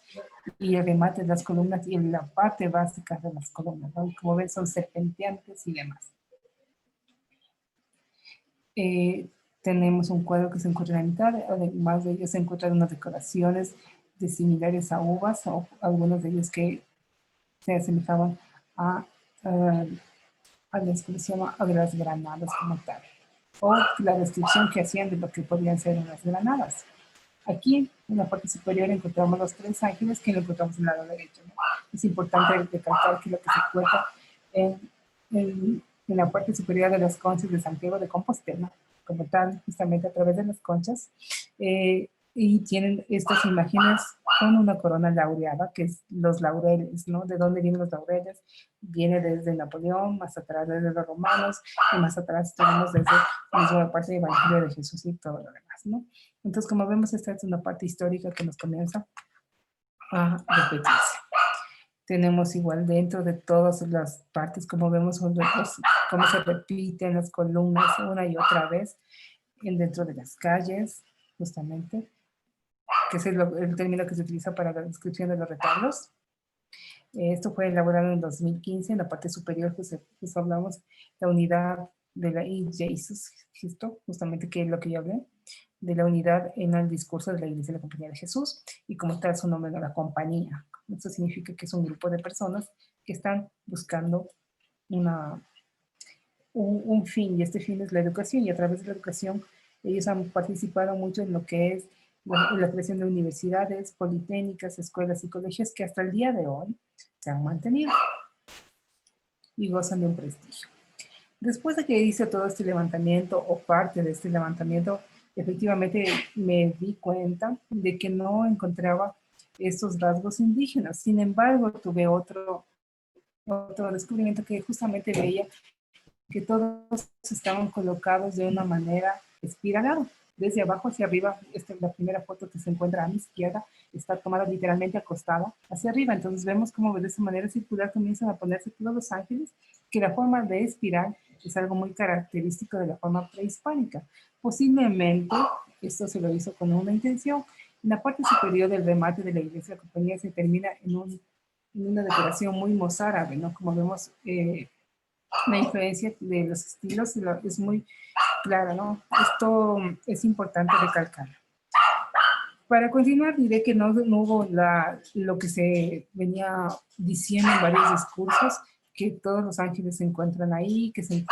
y el remate de las columnas y la parte básica de las columnas, ¿no? Y como ven son serpenteantes y demás. Tenemos un cuadro que se encuentra en la mitad, además de ellos se encuentran unas decoraciones de similares a uvas, o algunos de ellos que se asemejaban a las que se llama a las granadas como tal, o la descripción que hacían de lo que podían ser unas granadas. Aquí, en la parte superior, encontramos los 3 ángeles que lo encontramos en el lado derecho, ¿no? Es importante recalcar que lo que se encuentra en la parte superior de las conchas de Santiago de Compostela, como tal, justamente a través de las conchas, y tienen estas imágenes con una corona laureada, que es los laureles, ¿no? ¿De dónde vienen los laureles? Viene desde Napoleón, más atrás desde los romanos, y más atrás tenemos desde la misma parte del Evangelio de Jesús y todo lo demás, ¿no? Entonces, como vemos, esta es una parte histórica que nos comienza a repetirse. Tenemos igual dentro de todas las partes, como vemos, cómo se repiten las columnas una y otra vez dentro de las calles, justamente, que es el término que se utiliza para la descripción de los retablos. Esto fue elaborado en 2015, en la parte superior, pues hablamos la unidad de la Jesus, justamente que es lo que yo hablé, de la unidad en el discurso de la Iglesia de la Compañía de Jesús, y como está su nombre, la compañía. Esto significa que es un grupo de personas que están buscando un fin, y este fin es la educación, y a través de la educación ellos han participado mucho en lo que es la creación de universidades, politécnicas, escuelas y colegios que hasta el día de hoy se han mantenido y gozan de un prestigio. Después de que hice todo este levantamiento o parte de este levantamiento, efectivamente me di cuenta de que no encontraba estos rasgos indígenas. Sin embargo, tuve otro descubrimiento que justamente veía que todos estaban colocados de una manera espiralada. Desde abajo hacia arriba, esta es la primera foto que se encuentra a mi izquierda, está tomada literalmente acostada hacia arriba. Entonces vemos cómo de esa manera circular comienzan a ponerse todos los ángeles, que la forma de espiral es algo muy característico de la forma prehispánica. Posiblemente esto se lo hizo con una intención. En la parte superior del remate de la iglesia, la compañía se termina en una decoración muy mozárabe, ¿no? Como vemos, la influencia de los estilos es muy clara, ¿no? Esto es importante recalcar. Para continuar, diré que no hubo lo que se venía diciendo en varios discursos, que todos los ángeles se encuentran ahí, que son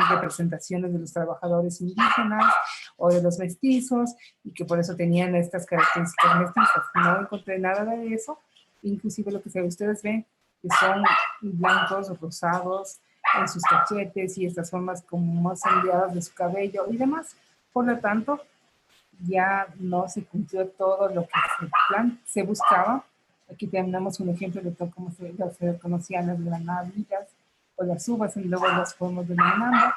representaciones de los trabajadores indígenas o de los mestizos, y que por eso tenían estas características mestizas. No encontré nada de eso, inclusive lo que ustedes ven, que son blancos, rosados, en sus cachetes y estas formas como más ondeadas de su cabello y demás. Por lo tanto, ya no se cumplió todo lo que se buscaba. Aquí tenemos un ejemplo de todo cómo se conocían las granaditas o las uvas, y luego las fuimos denominando.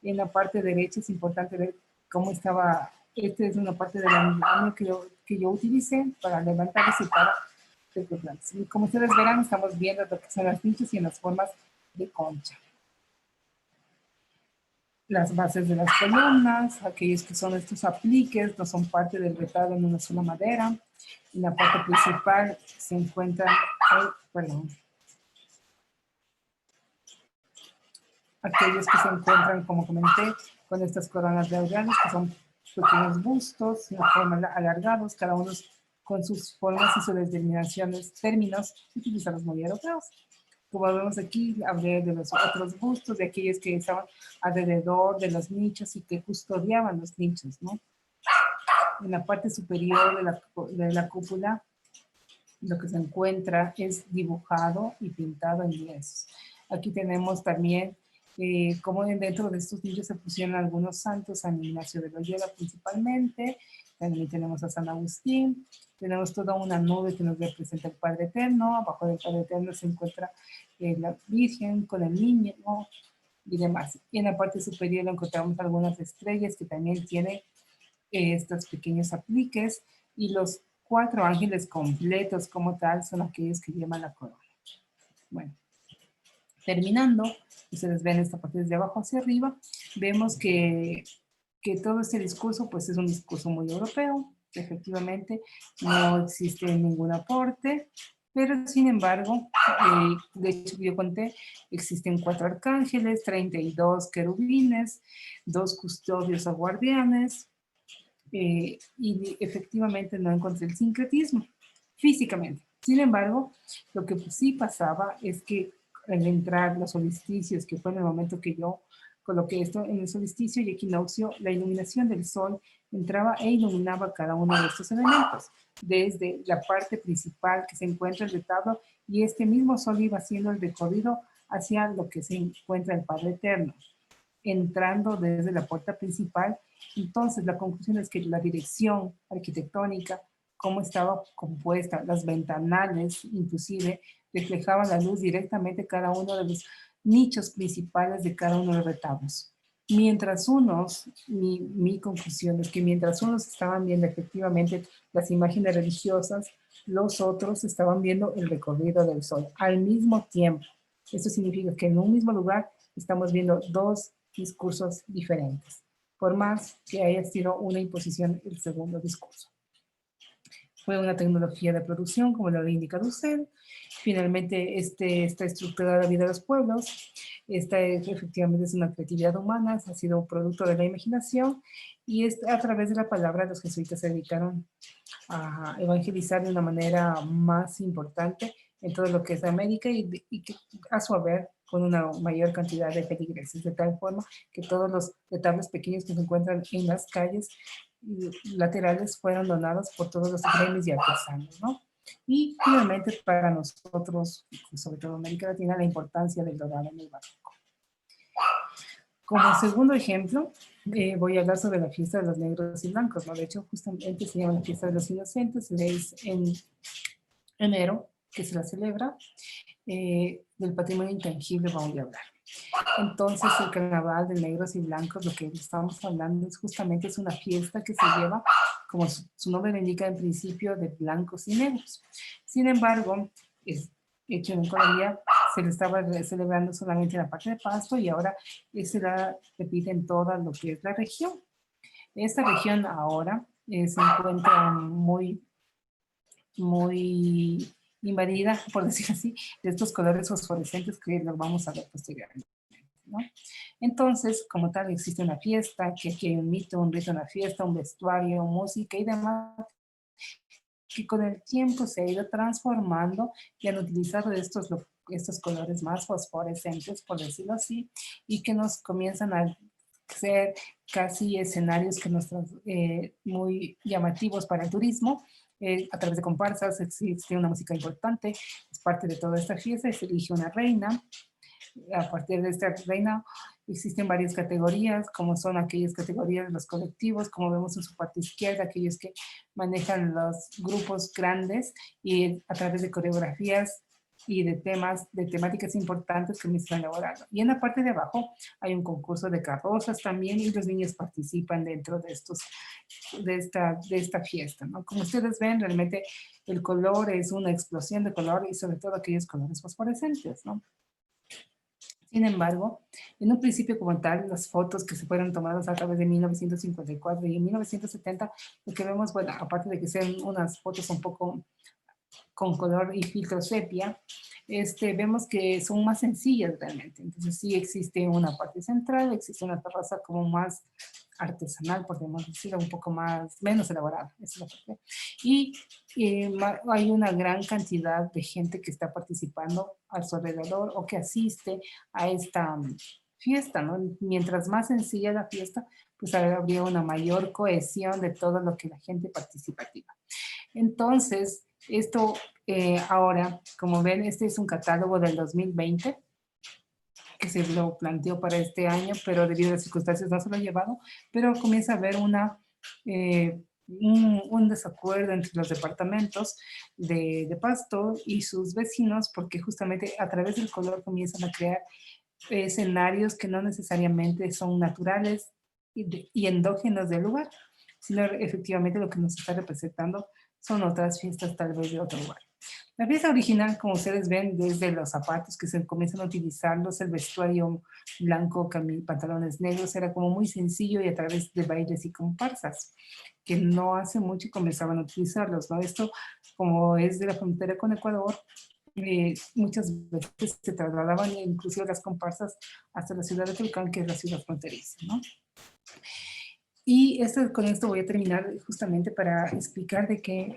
En la parte derecha es importante ver cómo estaba. Esta es una parte del andamio que yo utilicé para levantar y separar los blancos. Y como ustedes verán, estamos viendo lo que son las nichas y en las formas de concha. Las bases de las columnas, aquellos que son estos apliques, no son parte del retablo en una sola madera. En la parte principal se encuentran, aquellos que se encuentran, como comenté, con estas coronas laureales, que son pequeños bustos, en forma alargados, cada uno con sus formas y sus determinaciones, términos utilizados muy europeos. Como vemos aquí, hablé de los otros bustos, de aquellos que estaban alrededor de los nichos y que custodiaban los nichos, ¿no? En la parte superior de la cúpula, lo que se encuentra es dibujado y pintado en lienzos. Aquí tenemos también cómo dentro de estos nichos se pusieron algunos santos, San Ignacio de Loyola principalmente, también tenemos a San Agustín, tenemos toda una nube que nos representa el Padre Eterno, abajo del Padre Eterno se encuentra la Virgen con el niño, ¿no? Y demás. Y en la parte superior encontramos algunas estrellas que también tienen estos pequeños apliques, y los 4 ángeles completos como tal son aquellos que llevan la corona. Bueno, terminando, ustedes ven esta parte desde abajo hacia arriba, vemos que todo este discurso pues es un discurso muy europeo, efectivamente no existe ningún aporte, pero sin embargo, de hecho yo conté, existen 4 arcángeles, 32 querubines, 2 custodios o guardianes, y efectivamente no encontré el sincretismo físicamente. Sin embargo, lo que sí pasaba es que al entrar los solsticios, que fue en el momento que yo coloqué esto en el solsticio y equinoccio, la iluminación del sol entraba e iluminaba cada uno de estos elementos, desde la parte principal que se encuentra el retablo, y este mismo sol iba haciendo el recorrido hacia lo que se encuentra el Padre Eterno, entrando desde la puerta principal. Entonces, la conclusión es que la dirección arquitectónica, cómo estaba compuesta, las ventanales, inclusive, reflejaban la luz directamente cada uno de los nichos principales de cada uno de los retablos. Mientras unos, mi conclusión es que mientras unos estaban viendo efectivamente las imágenes religiosas, los otros estaban viendo el recorrido del sol al mismo tiempo. Esto significa que en un mismo lugar estamos viendo 2 discursos diferentes, por más que haya sido una imposición el segundo discurso. Fue una tecnología de producción, como lo ha indicado usted. Finalmente, esta estructura de la vida de los pueblos, efectivamente es una creatividad humana, ha sido un producto de la imaginación, y es a través de la palabra los jesuitas se dedicaron a evangelizar de una manera más importante en todo lo que es América, y que a su haber con una mayor cantidad de feligreses, de tal forma que todos los retablos pequeños que se encuentran en las calles laterales fueron donados por todos los gremios y artesanos, ¿no? Y finalmente para nosotros, sobre todo América Latina, la importancia del dorado en el barroco. Como segundo ejemplo, voy a hablar sobre la fiesta de los negros y blancos, ¿no? De hecho, justamente se llama la fiesta de los inocentes, es en enero que se la celebra. Del patrimonio intangible vamos a hablar. Entonces, el carnaval de negros y blancos, lo que estamos hablando es justamente es una fiesta que se lleva, como su nombre le indica, en principio de blancos y negros. Sin embargo, es hecho en Colombia, se le estaba celebrando solamente en la parte de Pasto, y ahora se la repite en toda lo que es la región. Esta región ahora se encuentra muy invadida, por decirlo así, de estos colores fosforescentes que los vamos a ver posteriormente, ¿no? Entonces, como tal, existe una fiesta, que aquí hay un mito, un rito, una fiesta, un vestuario, música y demás, que con el tiempo se ha ido transformando y han utilizado estos colores más fosforescentes, por decirlo así, y que nos comienzan a ser casi escenarios que nos muy llamativos para el turismo. A través de comparsas existe una música importante, es parte de toda esta fiesta, y se elige una reina. A partir de esta reina existen varias categorías, como son aquellas categorías de los colectivos, como vemos en su parte izquierda, aquellos que manejan los grupos grandes y a través de coreografías y de temas, de temáticas importantes que me están elaborando. Y en la parte de abajo hay un concurso de carrozas también y los niños participan dentro de estos, de esta fiesta, ¿no? Como ustedes ven, realmente el color es una explosión de color y sobre todo aquellos colores fosforescentes, ¿no? Sin embargo, en un principio como tal, las fotos que se fueron tomadas a través de 1954 y en 1970, lo que vemos, bueno, aparte de que sean unas fotos un poco con color y filtro sepia, vemos que son más sencillas realmente. Entonces sí existe una parte central, existe una terraza como más artesanal, podemos decir, un poco más, menos elaborada. Esa es la parte. Y hay una gran cantidad de gente que está participando a su alrededor o que asiste a esta fiesta, ¿no? Mientras más sencilla la fiesta, pues habría una mayor cohesión de todo lo que la gente participativa. Entonces, esto ahora, como ven, este es un catálogo del 2020 que se lo planteó para este año, pero debido a las circunstancias no se lo ha llevado, pero comienza a haber un desacuerdo entre los departamentos de Pasto y sus vecinos, porque justamente a través del color comienzan a crear escenarios que no necesariamente son naturales y endógenos del lugar, sino efectivamente lo que nos está representando son otras fiestas tal vez de otro lugar. La pieza original, como ustedes ven, desde los zapatos que se comienzan a utilizarlos, el vestuario blanco, pantalones negros, era como muy sencillo y a través de bailes y comparsas, que no hace mucho comenzaban a utilizarlos, ¿no? Esto, como es de la frontera con Ecuador, muchas veces se trasladaban inclusive las comparsas hasta la ciudad de Tulcán, que es la ciudad fronteriza, ¿no? Y con esto voy a terminar justamente para explicar de que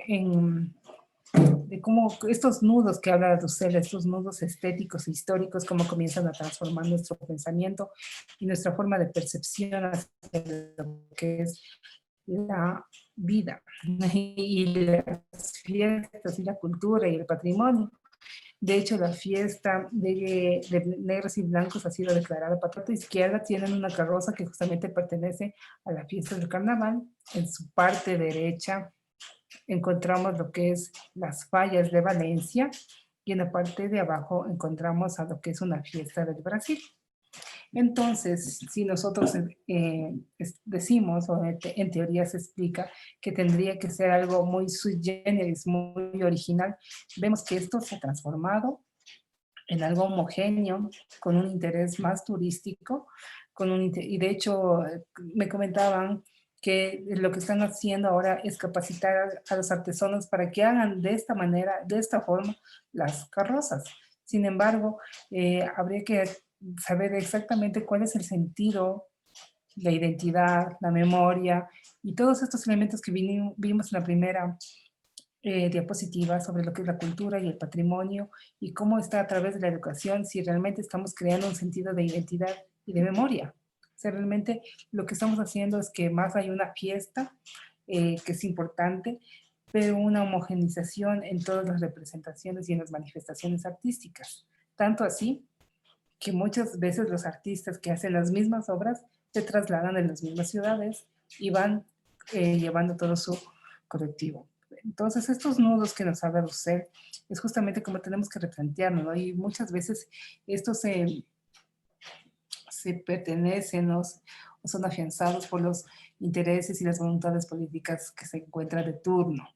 de cómo estos nudos que habla Dussel, estos nudos estéticos e históricos, cómo comienzan a transformar nuestro pensamiento y nuestra forma de percepción hacia lo que es la vida y las fiestas y la cultura y el patrimonio. De hecho, la fiesta de negros y blancos ha sido declarada patrimonio. Izquierda tienen una carroza que justamente pertenece a la fiesta del carnaval. En su parte derecha encontramos lo que es las fallas de Valencia y en la parte de abajo encontramos a lo que es una fiesta del Brasil. Entonces, si nosotros decimos, o en teoría se explica, que tendría que ser algo muy sui generis, muy original, vemos que esto se ha transformado en algo homogéneo, con un interés más turístico, y de hecho me comentaban que lo que están haciendo ahora es capacitar a los artesanos para que hagan de esta manera, de esta forma, las carrozas. Sin embargo, habría que saber exactamente cuál es el sentido, la identidad, la memoria y todos estos elementos que vimos en la primera diapositiva sobre lo que es la cultura y el patrimonio y cómo está a través de la educación, si realmente estamos creando un sentido de identidad y de memoria. O sea, realmente lo que estamos haciendo es que más hay una fiesta que es importante, pero una homogenización en todas las representaciones y en las manifestaciones artísticas. Tanto así que muchas veces los artistas que hacen las mismas obras se trasladan en las mismas ciudades y van llevando todo su colectivo. Entonces, estos nudos que nos habla Dussel es justamente como tenemos que replantearnos, ¿no? Y muchas veces estos se pertenecen o son afianzados por los intereses y las voluntades políticas que se encuentran de turno.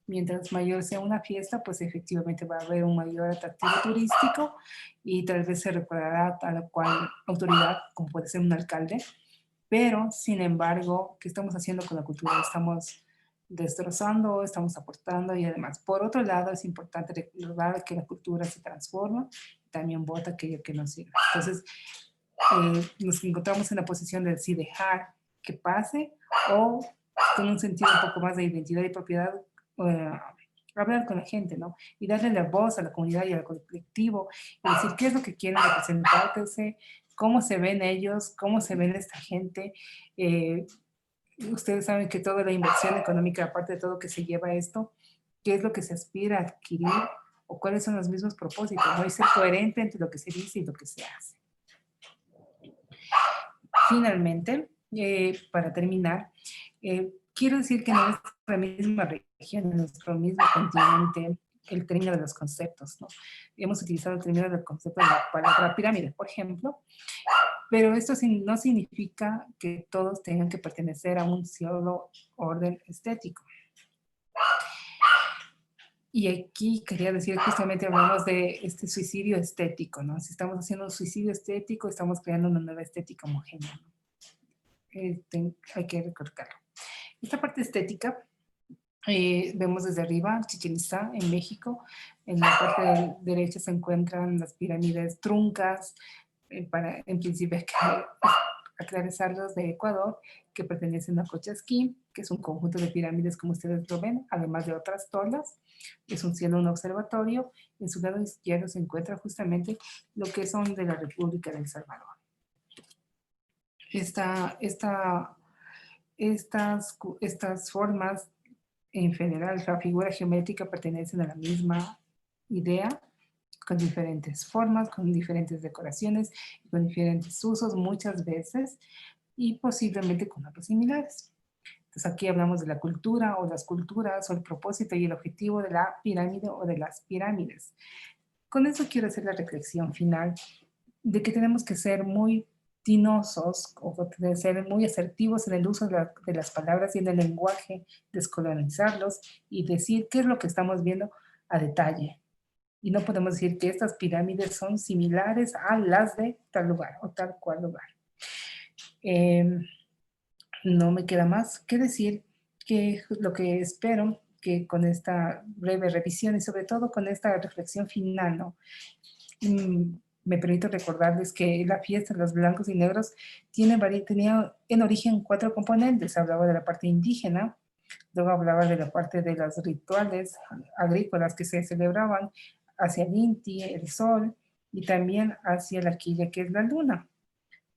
Mientras mayor sea una fiesta, pues efectivamente va a haber un mayor atractivo turístico y tal vez se recordará a la cual autoridad, como puede ser un alcalde, pero sin embargo, ¿qué estamos haciendo con la cultura? Estamos destrozando, estamos aportando y además, por otro lado, es importante recordar que la cultura se transforma, también vota aquello que nos sirve. Entonces, nos encontramos en la posición de si dejar que pase o con un sentido un poco más de identidad y propiedad, eh, hablar con la gente, ¿no? Y darle la voz a la comunidad y al colectivo y decir qué es lo que quieren representarse, cómo se ven ellos, cómo se ven esta gente. Eh, Ustedes saben que toda la inversión económica, aparte de todo que se lleva a esto, qué es lo que se aspira a adquirir o cuáles son los mismos propósitos, ¿no? Y ser coherente entre lo que se dice y lo que se hace. Finalmente, para terminar, quiero decir que en nuestra misma región, en nuestro mismo continente, el término de los conceptos, ¿no? Hemos utilizado el término del concepto de la palabra pirámide, por ejemplo, pero esto no significa que todos tengan que pertenecer a un solo orden estético. Y aquí quería decir, justamente hablamos de este suicidio estético, ¿no? Si estamos haciendo un suicidio estético, estamos creando una nueva estética homogénea, ¿no? Hay que recordarlo. Esta parte estética, vemos desde arriba, Chichén Itzá, en México. En la parte derecha se encuentran las pirámides truncas, en principio hay que aclararlos, de Ecuador, que pertenecen a Cochasquí, que es un conjunto de pirámides, como ustedes lo ven, además de otras tolas. Es un observatorio. En su lado izquierdo se encuentra justamente lo que son de la República de El Salvador. Estas formas, en general, la figura geométrica pertenecen a la misma idea, con diferentes formas, con diferentes decoraciones, con diferentes usos muchas veces, y posiblemente con otros similares. Entonces aquí hablamos de la cultura o las culturas o el propósito y el objetivo de la pirámide o de las pirámides. Con eso quiero hacer la reflexión final de que tenemos que ser muy tinosos o de ser muy asertivos en el uso de las palabras y en el lenguaje, descolonizarlos y decir qué es lo que estamos viendo a detalle. Y no podemos decir que estas pirámides son similares a las de tal lugar o tal cual lugar. No me queda más que decir que lo que espero que con esta breve revisión y sobre todo con esta reflexión final, ¿no? Me permito recordarles que la fiesta de los blancos y negros tenía en origen 4 componentes. Hablaba de la parte indígena, luego hablaba de la parte de los rituales agrícolas que se celebraban hacia el Inti, el sol, y también hacia la quilla, que es la luna.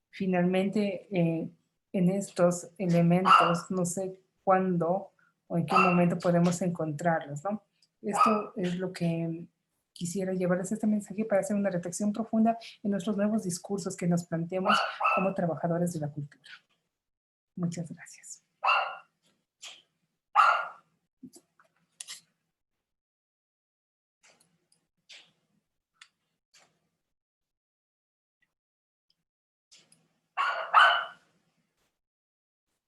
Finalmente, en estos elementos, no sé cuándo o en qué momento podemos encontrarlos, ¿no? Esto es lo que quisiera llevarles este mensaje para hacer una reflexión profunda en nuestros nuevos discursos que nos planteemos como trabajadores de la cultura. Muchas gracias.